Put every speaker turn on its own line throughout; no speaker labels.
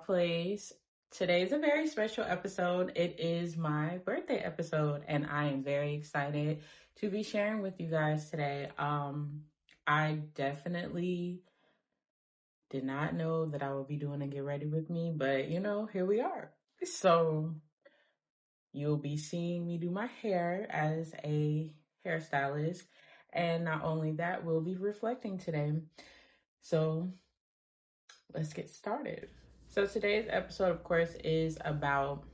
place. Today's a very special episode. It is my birthday episode, and I am very excited to be sharing with you guys today. I definitely did not know that I would be doing a get ready with me, but here we are. So you'll be seeing me do my hair as a hairstylist, and not only that, we'll be reflecting today. So let's get started. So today's episode, of course, is about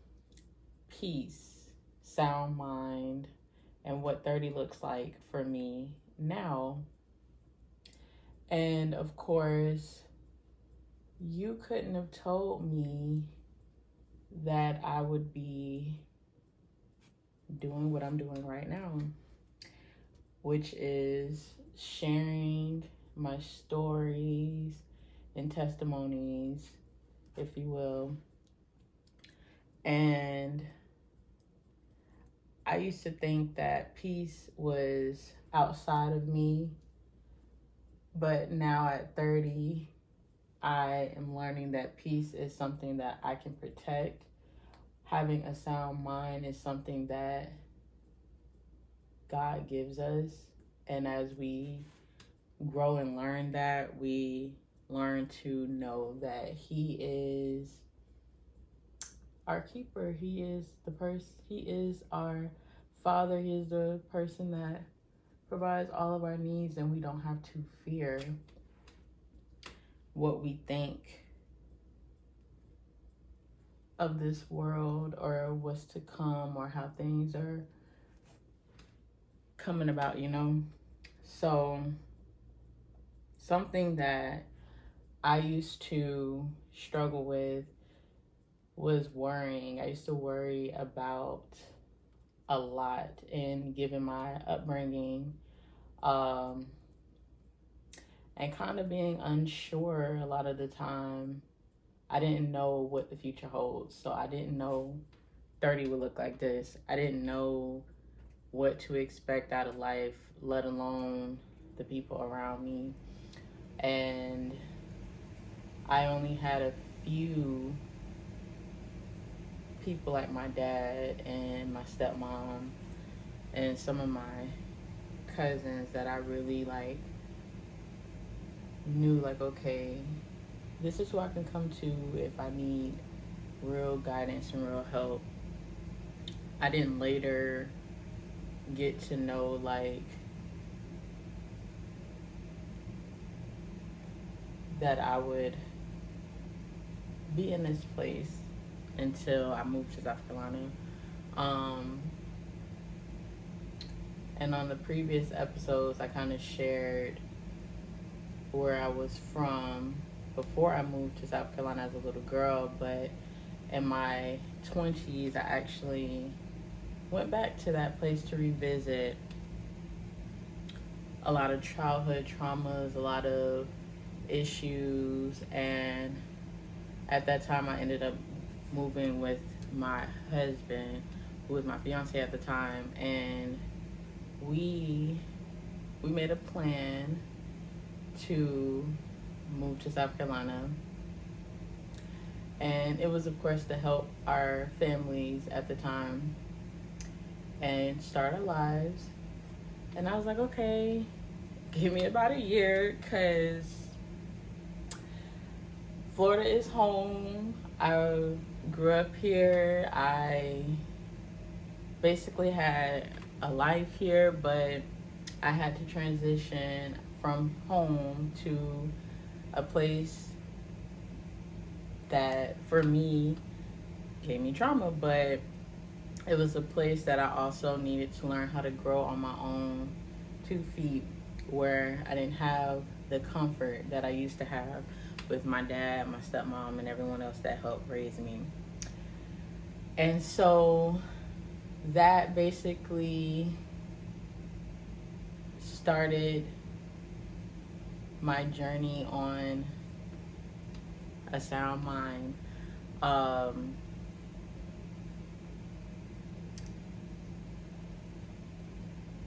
peace, sound mind, and what 30 looks like for me now. And of course, you couldn't have told me that I would be doing what I'm doing right now, which is sharing my stories and testimonies, if you will. And I used to think that peace was outside of me, but now at 30, I am learning that peace is something that I can protect. Having a sound mind is something that God gives us. And as we grow and learn that, we learn to know that He is our keeper. He is He is our Father. He is the person that provides all of our needs, and we don't have to fear what we think of this world or what's to come or how things are coming about, So something that I used to struggle with was worrying. I used to worry about a lot, and given my upbringing, and kind of being unsure a lot of the time. I didn't know what the future holds, so I didn't know 30 would look like this. I didn't know what to expect out of life, let alone the people around me. And I only had a few people like my dad and my stepmom and some of my cousins that I really knew okay, this is who I can come to if I need real guidance and real help. I didn't later get to know that I would be in this place until I moved to South Carolina. And on the previous episodes, I kind of shared where I was from before I moved to South Carolina as a little girl, but in my 20s, I actually went back to that place to revisit a lot of childhood traumas, a lot of issues, and at that time I ended up moving with my husband, who was my fiance at the time, and we made a plan to move to South Carolina. And it was, of course, to help our families at the time and start our lives. And I was like, okay, give me about a year, because Florida is home. I grew up here. I basically had a life here, but I had to transition from home to a place that for me gave me trauma, but it was a place that I also needed to learn how to grow on my own 2 feet, where I didn't have the comfort that I used to have with my dad, my stepmom, and everyone else that helped raise me. And so that basically started my journey on a sound mind.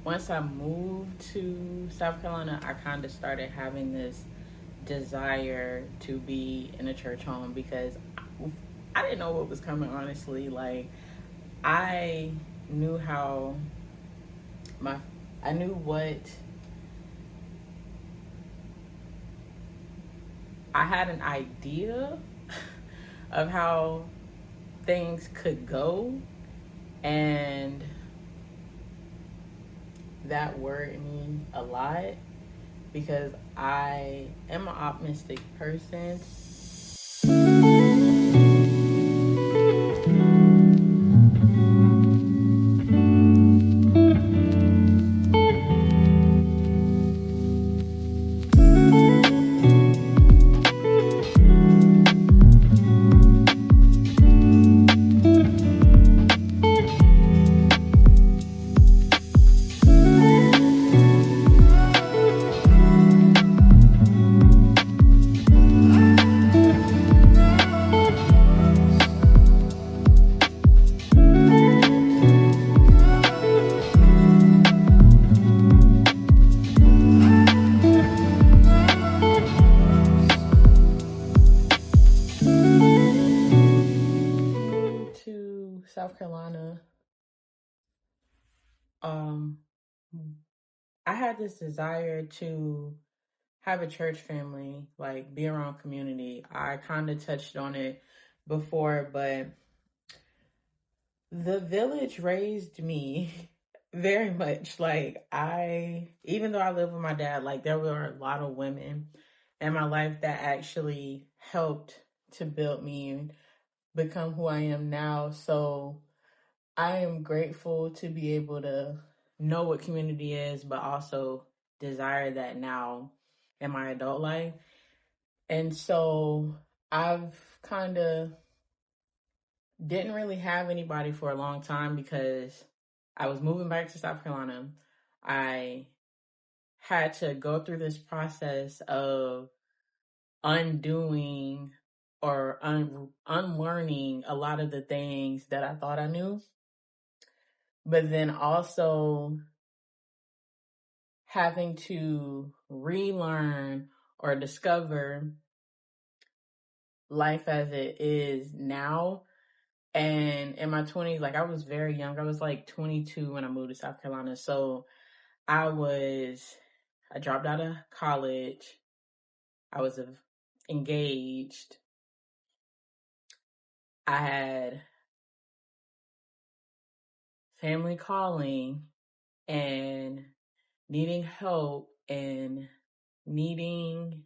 Once I moved to South Carolina, I kind of started having this desire to be in a church home, because I didn't know what was coming, honestly. Like, I knew how my, I knew what, I had an idea of how things could go, and that worried me a lot because I am an optimistic person. To South Carolina, um, I had this desire to have a church family, like be around community. I kind of touched on it before, but the village raised me very much. Like, even though I live with my dad, like there were a lot of women in my life that actually helped to build me and become who I am now. So I am grateful to be able to know what community is, but also desire that now in my adult life. And so I've kind of didn't really have anybody for a long time because I was moving back to South Carolina. I had to go through this process of undoing or unlearning a lot of the things that I thought I knew, but then also having to relearn or discover life as it is now. And in my 20s, like I was very young. I was like 22 when I moved to South Carolina. So I dropped out of college. I was engaged. I had family calling and needing help and needing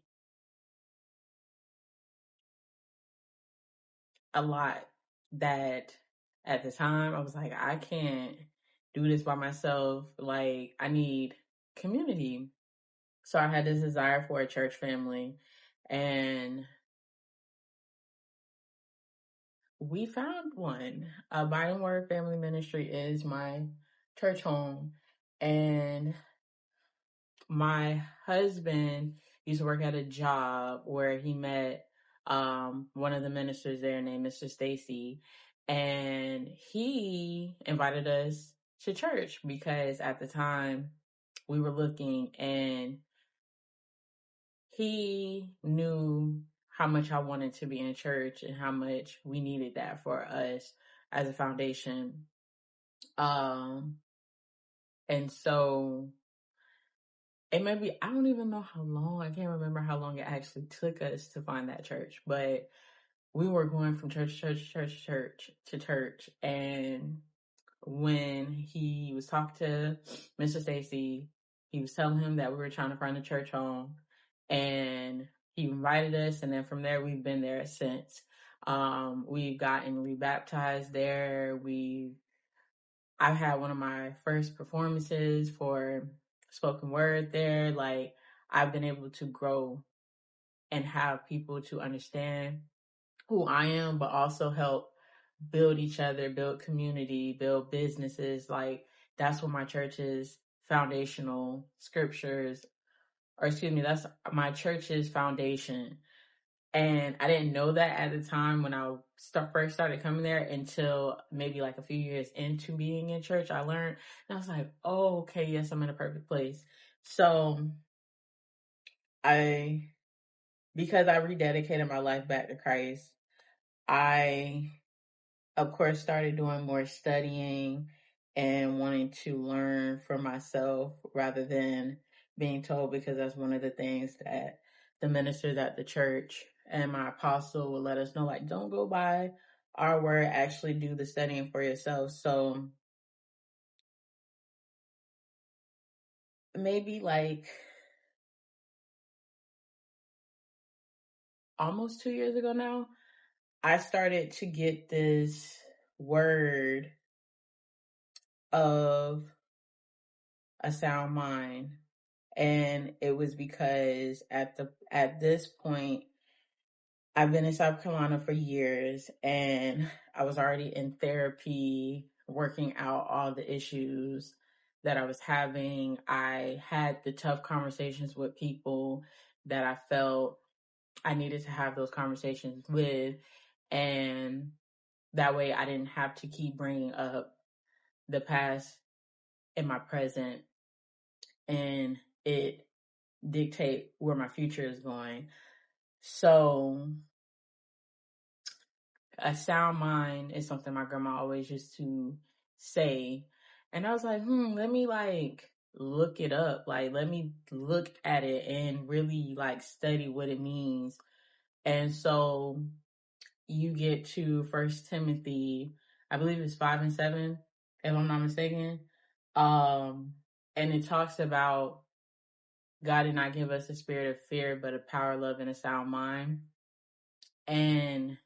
a lot that at the time I was like, I can't do this by myself. Like, I need community. So I had this desire for a church family, and we found one. Abiding Word Family Ministry is my church home, and my husband used to work at a job where he met one of the ministers there named Mr. Stacy, and he invited us to church because at the time we were looking, and he knew how much I wanted to be in church and how much we needed that for us as a foundation. Um, and so it may be, I don't even know how long, I can't remember how long it actually took us to find that church, but we were going from church to church. And when he was talking to Mr. Stacy, he was telling him that we were trying to find a church home, and he invited us. And then from there, we've been there since. We've gotten rebaptized there. I've had one of my first performances for spoken word there. Like, I've been able to grow and have people to understand who I am, but also help build each other, build community, build businesses. Like, that's what my church's foundational scriptures, or excuse me, that's my church's foundation. And I didn't know that at the time when I first started coming there until maybe like a few years into being in church. I learned, and I was like, oh, okay, yes, I'm in a perfect place. So I, because I rededicated my life back to Christ, I, of course, started doing more studying and wanting to learn for myself rather than being told, because that's one of the things that the ministers at the church and my apostle would let us know, like, don't go by our word, actually do the studying for yourself. So maybe like almost 2 years ago now, I started to get this word of a sound mind. And it was because at this point, I've been in South Carolina for years, and I was already in therapy, working out all the issues that I was having. I had the tough conversations with people that I felt I needed to have those conversations with. And that way I didn't have to keep bringing up the past in my present and it dictate where my future is going. So a sound mind is something my grandma always used to say. And I was like, let me like look it up. Like, let me look at it and really like study what it means. And so you get to First Timothy, I believe it's 5 and 7, if I'm not mistaken. And it talks about God did not give us a spirit of fear, but a power, love, and a sound mind. And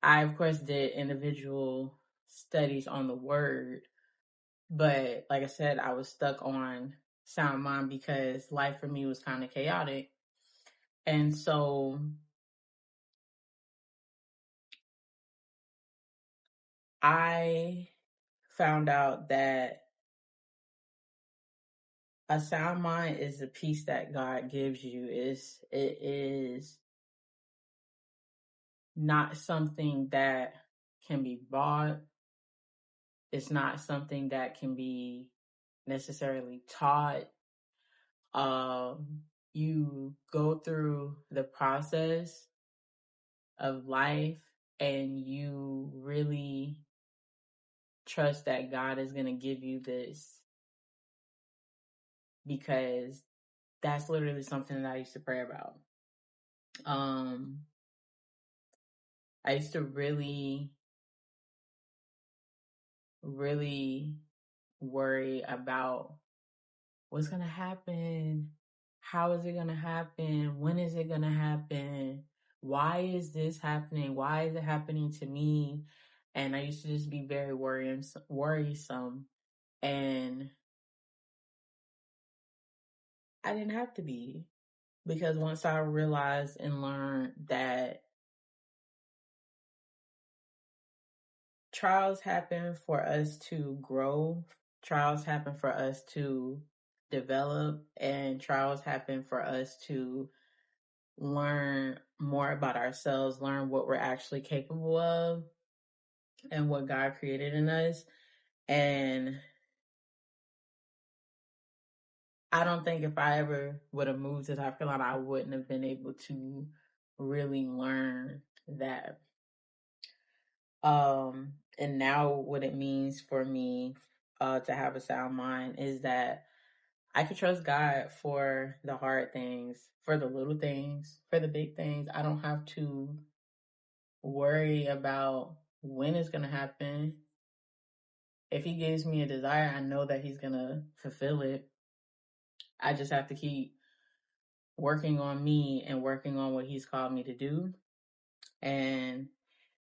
I, of course, did individual studies on the word, but like I said, I was stuck on sound mind because life for me was kind of chaotic. And so I found out that a sound mind is the peace that God gives you. It is not something that can be bought. It's not something that can be necessarily taught. You go through the process of life and you really trust that God is going to give you this, because that's literally something that I used to pray about. I used to really, really worry about what's going to happen. How is it going to happen? When is it going to happen? Why is this happening? Why is it happening to me? And I used to just be very worrisome. And I didn't have to be, because once I realized and learned that trials happen for us to grow, trials happen for us to develop, and trials happen for us to learn more about ourselves, learn what we're actually capable of and what God created in us. And I don't think if I ever would have moved to South Carolina, I wouldn't have been able to really learn that. And now what it means for me to have a sound mind is that I can trust God for the hard things, for the little things, for the big things. I don't have to worry about when it's going to happen. If he gives me a desire, I know that he's going to fulfill it. I just have to keep working on me and working on what he's called me to do. And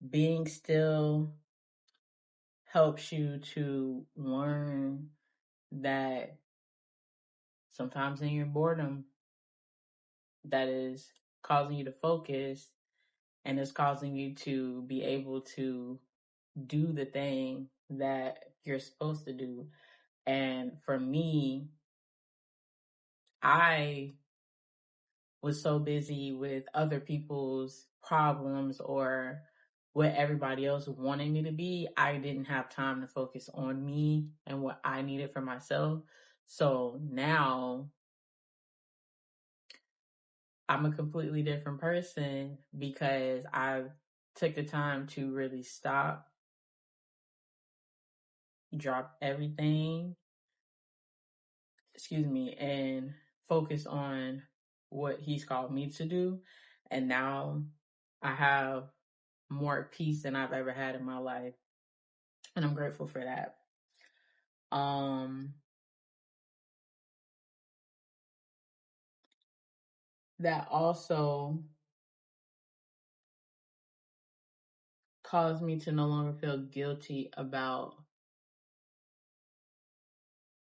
being still helps you to learn that sometimes in your boredom, that is causing you to focus and is causing you to be able to do the thing that you're supposed to do. And for me, I was so busy with other people's problems or what everybody else wanted me to be, I didn't have time to focus on me and what I needed for myself. So now I'm a completely different person because I took the time to really stop, drop everything, and focus on what he's called me to do. And now I have more peace than I've ever had in my life. And I'm grateful for that. That also caused me to no longer feel guilty about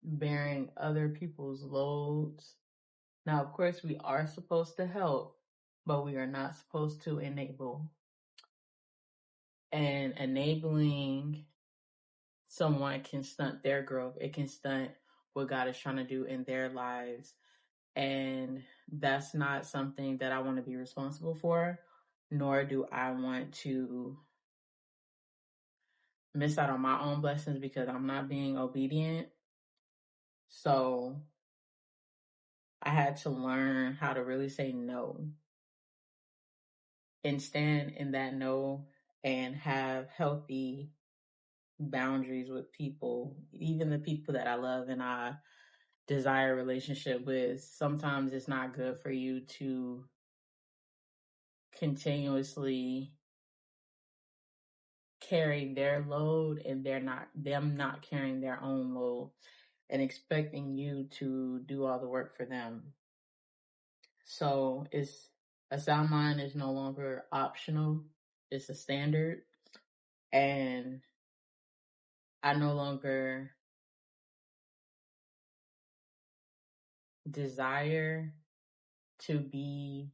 bearing other people's loads. Now, of course, we are supposed to help, but we are not supposed to enable. And enabling someone can stunt their growth. It can stunt what God is trying to do in their lives. And that's not something that I want to be responsible for, nor do I want to miss out on my own blessings because I'm not being obedient. So I had to learn how to really say no and stand in that no and have healthy boundaries with people, even the people that I love and I desire a relationship with. Sometimes it's not good for you to continuously carry their load and them not carrying their own load and expecting you to do all the work for them. So it's a sound mind is no longer optional. It's a standard. And I no longer desire to be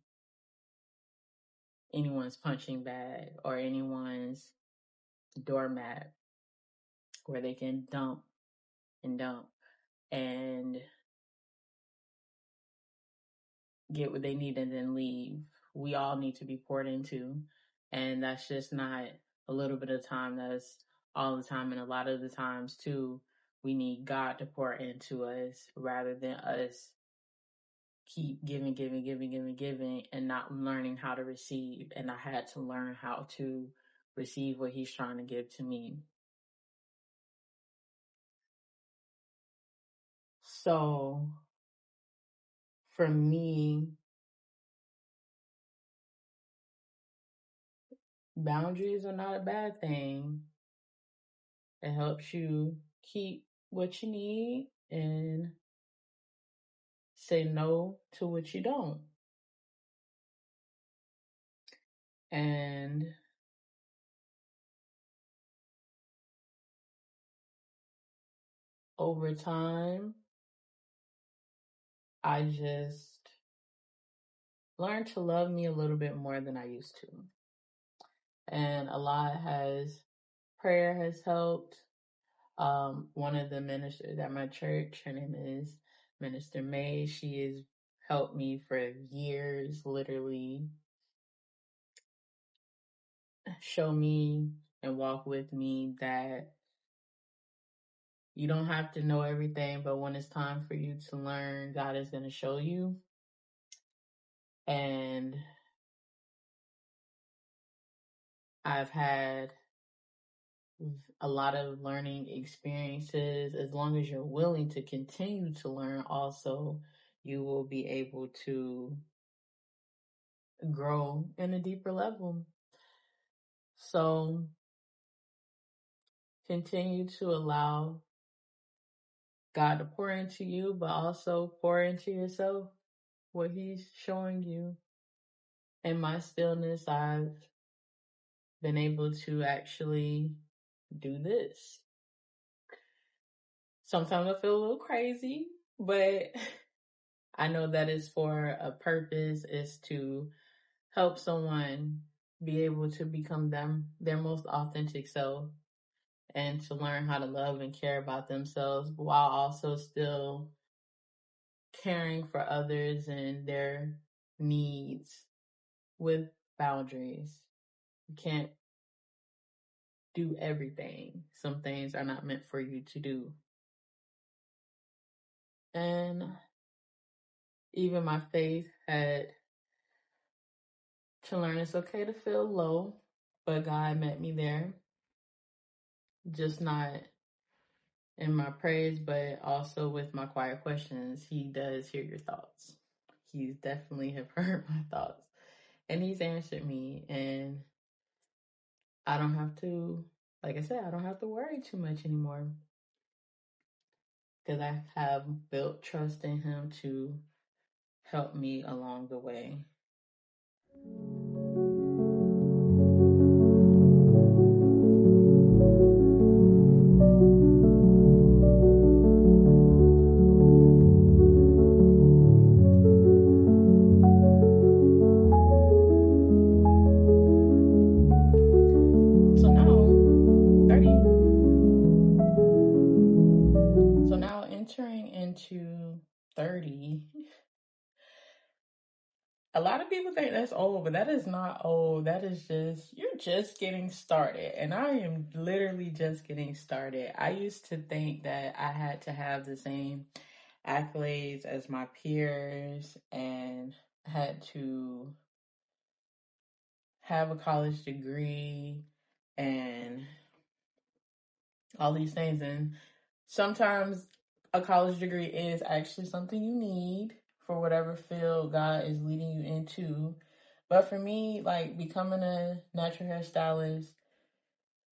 anyone's punching bag or anyone's doormat where they can dump and get what they need and then leave. We all need to be poured into. And that's just not a little bit of time. That's all the time. And a lot of the times too, we need God to pour into us rather than us keep giving and not learning how to receive. And I had to learn how to receive what he's trying to give to me. So for me, boundaries are not a bad thing. It helps you keep what you need and say no to what you don't. And over time, I just learned to love me a little bit more than I used to. And prayer has helped. One of the ministers at my church, her name is Minister May. She has helped me for years, literally show me and walk with me that you don't have to know everything, but when it's time for you to learn, God is going to show you. And I've had a lot of learning experiences. As long as you're willing to continue to learn, also, you will be able to grow in a deeper level. So continue to allow God to pour into you, but also pour into yourself what he's showing you. In my stillness, I've been able to actually do this. Sometimes I feel a little crazy, but I know that is for a purpose, is to help someone be able to become their most authentic self and to learn how to love and care about themselves while also still caring for others and their needs with boundaries. You can't do everything. Some things are not meant for you to do. And even my faith had to learn it's okay to feel low, but God met me there. Just not in my praise, but also with my quiet questions. He does hear your thoughts. He's definitely have heard my thoughts. And he's answered me. And I don't have to, like I said, I don't have to worry too much anymore. Because I have built trust in him to help me along the way. So now, 30. So now entering into 30, a lot of people think that's old, but that is not old. That is just, you're just getting started. And I am literally just getting started. I used to think that I had to have the same accolades as my peers and had to have a college degree and all these things. And sometimes a college degree is actually something you need for whatever field God is leading you into. But for me, like becoming a natural hairstylist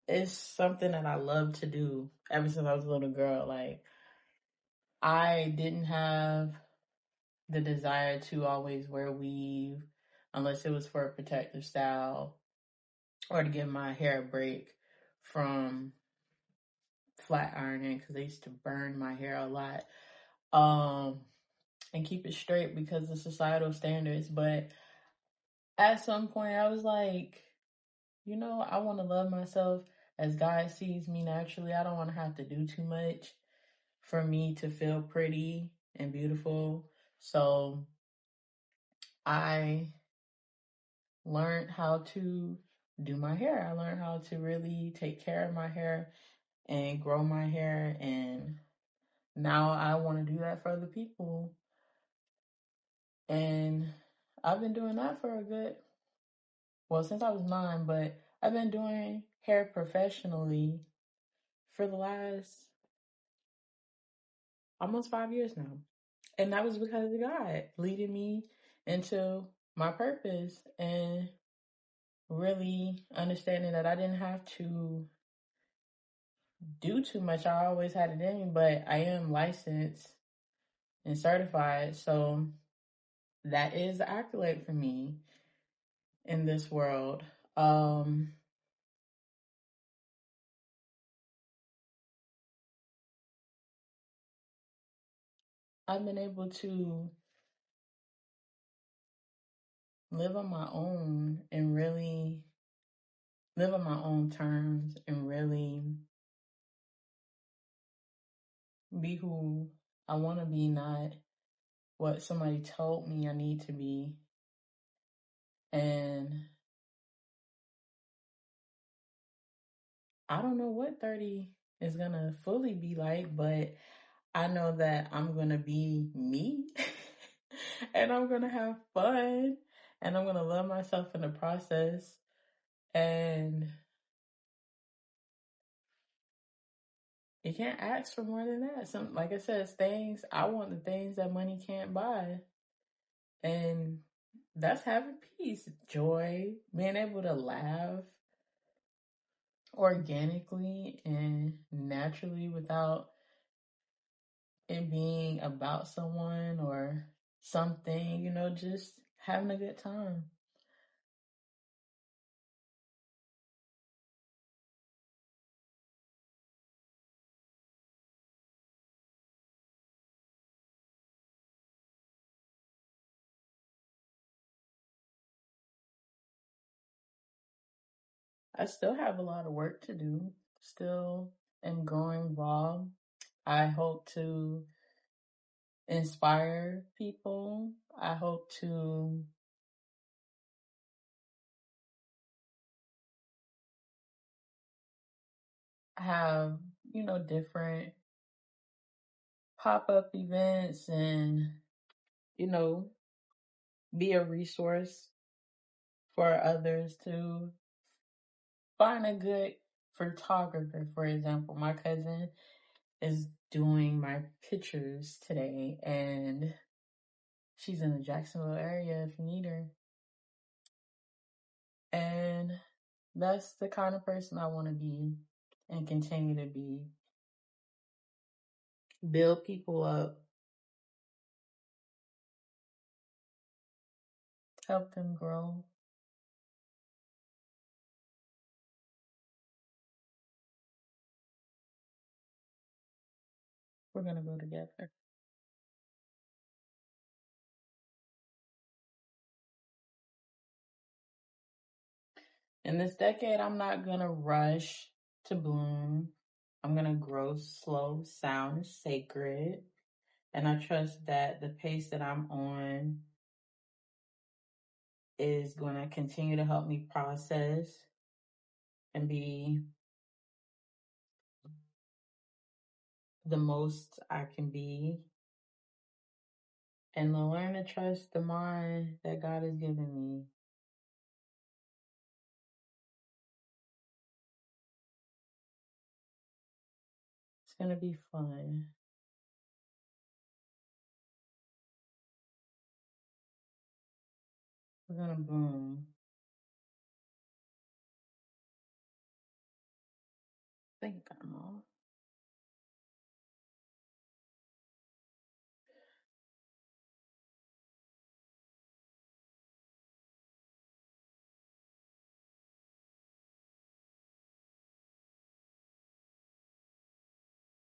is something that I love to do ever since I was a little girl. Like I didn't have the desire to always wear weave unless it was for a protective style or to give my hair a break from flat ironing because they used to burn my hair a lot. And keep it straight because of societal standards. But at some point, I was like, I want to love myself as God sees me naturally. I don't want to have to do too much for me to feel pretty and beautiful. So I learned how to do my hair. I learned how to really take care of my hair and grow my hair. And now I want to do that for other people. And I've been doing that for since I was 9, but I've been doing hair professionally for the last almost 5 years now. And that was because of God leading me into my purpose and really understanding that I didn't have to do too much. I always had it in me, but I am licensed and certified. So that is the accolade for me in this world. I've been able to live on my own and really live on my own terms and really be who I want to be, not what somebody told me I need to be. And I don't know what 30 is going to fully be like, but I know that I'm going to be me and I'm going to have fun and I'm going to love myself in the process. And you can't ask for more than that. Like I said, I want the things that money can't buy. And that's having peace, joy, being able to laugh organically and naturally without it being about someone or something, just having a good time. I still have a lot of work to do, still am growing raw. I hope to inspire people. I hope to have, different pop-up events and, you know, be a resource for others to find a good photographer. For example, my cousin is doing my pictures today, and she's in the Jacksonville area if you need her. And that's the kind of person I want to be and continue to be. Build people up, help them grow. We're going to go together. In this decade, I'm not going to rush to bloom. I'm going to grow slow, sound, sacred. And I trust that the pace that I'm on is going to continue to help me process and be the most I can be, and to learn to trust the mind that God has given me. It's going to be fun. We're going to bloom. I think I'm off.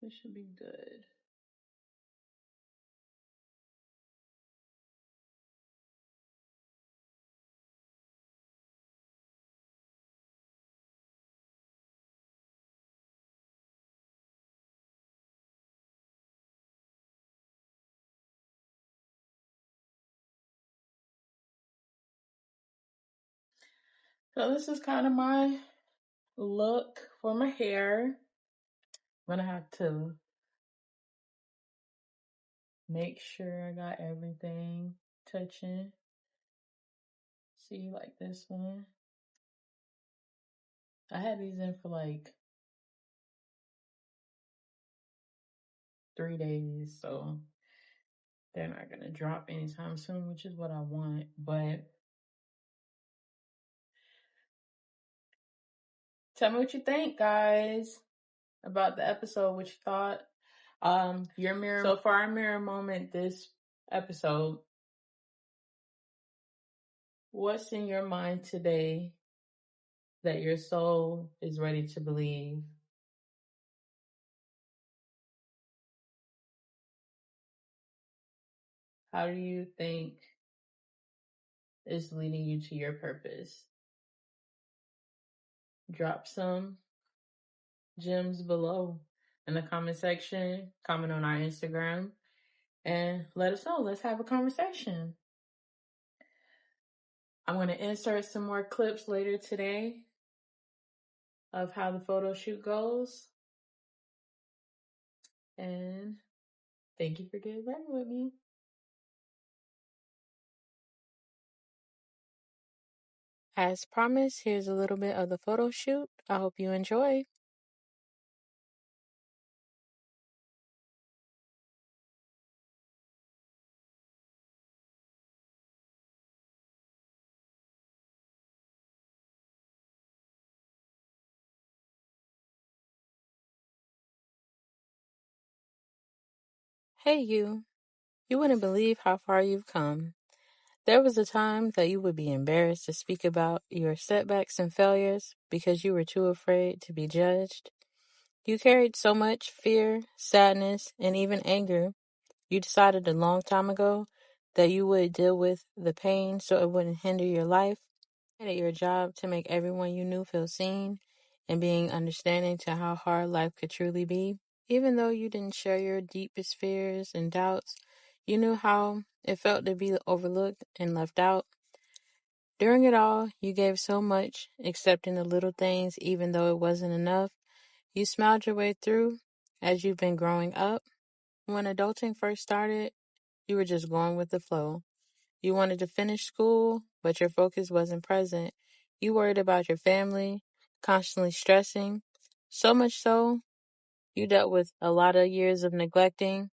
This should be good. So this is kind of my look for my hair. I'm going to have to make sure I got everything touching. See, like this one. I had these in for like 3 days, so they're not going to drop anytime soon, which is what I want. But tell me what you think, guys, about the episode, what you thought. Your mirror. So for our mirror moment this episode, what's in your mind today that your soul is ready to believe? How do you think is leading you to your purpose? Drop some gems below in the comment section, comment on our Instagram, and let us know. Let's have a conversation. I'm going to insert some more clips later today of how the photo shoot goes. And thank you for getting ready with me. As promised, here's a little bit of the photo shoot. I hope you enjoy. Hey, you. You wouldn't believe how far you've come. There was a time that you would be embarrassed to speak about your setbacks and failures because you were too afraid to be judged. You carried so much fear, sadness, and even anger. You decided a long time ago that you would deal with the pain so it wouldn't hinder your life. You made it your job to make everyone you knew feel seen and being understanding to how hard life could truly be. Even though you didn't share your deepest fears and doubts, you knew how it felt to be overlooked and left out. During it all, you gave so much, accepting the little things even though it wasn't enough. You smiled your way through as you've been growing up. When adulting first started, you were just going with the flow. You wanted to finish school,
but your focus wasn't present. You worried about your family, constantly stressing, so much so you dealt with a lot of years of neglecting.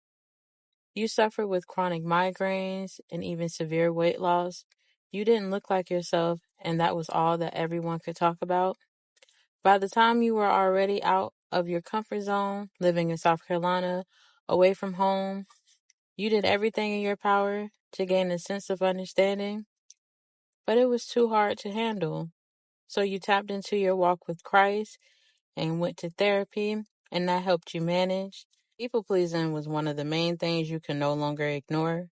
You suffered with chronic migraines and even severe weight loss. You didn't look like yourself, and that was all that everyone could talk about. By the time you were already out of your comfort zone, living in South Carolina, away from home, you did everything in your power to gain a sense of understanding, but it was too hard to handle. So you tapped into your walk with Christ and went to therapy, and that helped you manage. People pleasing was one of the main things you can no longer ignore.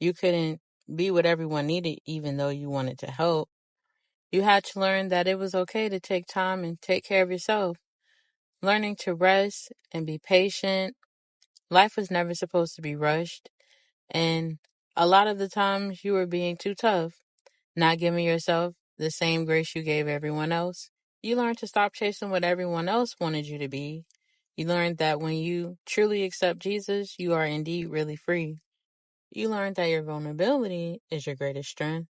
You couldn't be what everyone needed, even though you wanted to help. You had to learn that it was okay to take time and take care of yourself. Learning to rest and be patient. Life was never supposed to be rushed. And a lot of the times you were being too tough, not giving yourself the same grace you gave everyone else. You learned to stop chasing what everyone else wanted you to be. You learned that when you truly accept Jesus, you are indeed really free. You learned that your vulnerability is your greatest strength.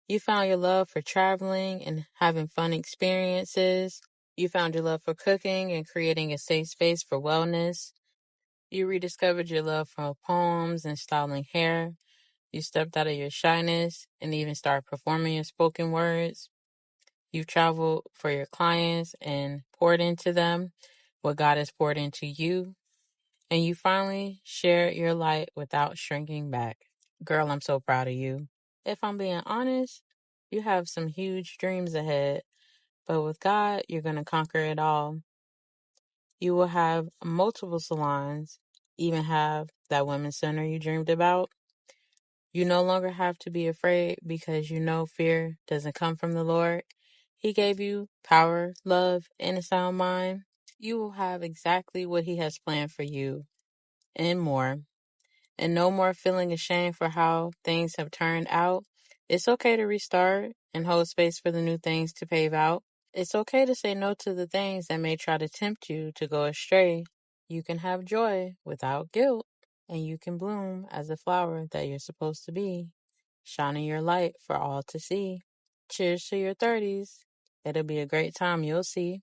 You found your love for traveling and having fun experiences. You found your love for cooking and creating a safe space for wellness. You rediscovered your love for poems and styling hair. You stepped out of your shyness and even started performing your spoken words. You've traveled for your clients and poured into them what God has poured into you. And you finally shared your light without shrinking back. Girl, I'm so proud of you. If I'm being honest, you have some huge dreams ahead, but with God, you're going to conquer it all. You will have multiple salons, even have that women's center you dreamed about. You no longer have to be afraid because you know fear doesn't come from the Lord. He gave you power, love, and a sound mind. You will have exactly what He has planned for you and more. And no more feeling ashamed for how things have turned out. It's okay to restart and hold space for the new things to pave out. It's okay to say no to the things that may try to tempt you to go astray. You can have joy without guilt, and you can bloom as the flower that you're supposed to be, shining your light for all to see. Cheers to your 30s. It'll be a great time, you'll see.